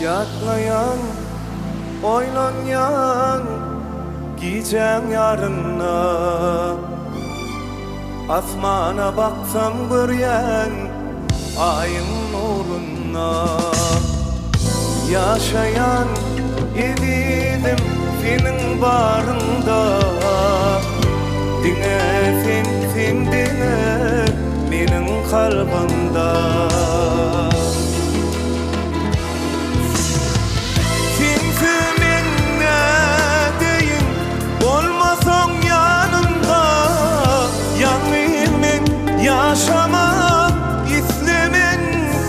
Yaklayan, oylanyan giyeceğim yarına. Asmana baksam göryen ayın nuruna. Yaşayan idim senin barında. Dine sen dine benim kalbimda. Yaşamak istemen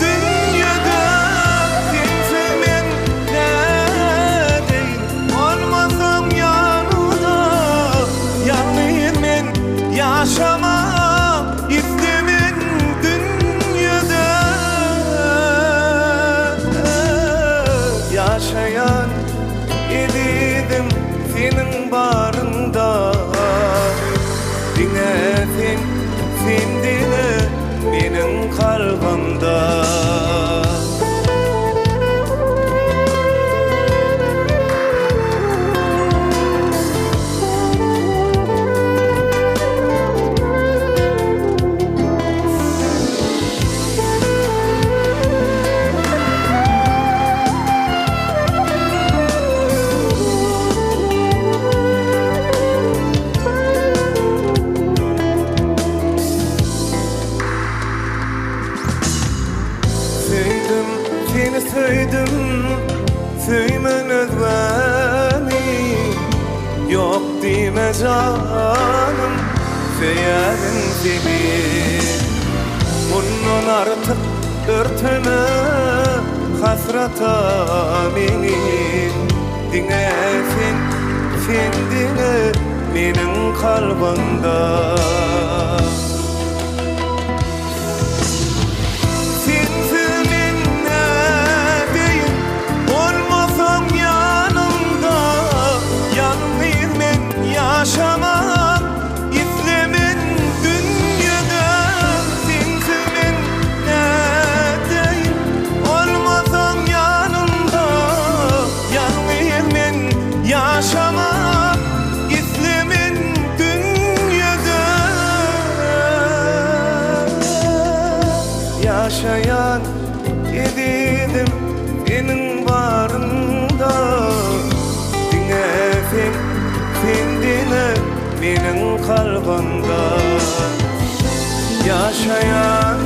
dünyada. Kimsemin ne değil olmasam yanında. Yanlıyım ben yaşamak istemen dünyada. Yaşayan idim senin barında. Dinletin sen dile benim kalbimda. Seni söyledim, söymen özbeni. Yok deme canım, söylerim seni. Bundan artık örtme hasrata beni. Dine sen dine benim kalbimda. Yaşamak istemen dünyada. Sensimin ne değil olmasam yanımda. Yanlıyım ben yaşamak istemen dünyada. Yaşayan idim senin barında. Dinle sen dine benim kalbimda. Yaşayan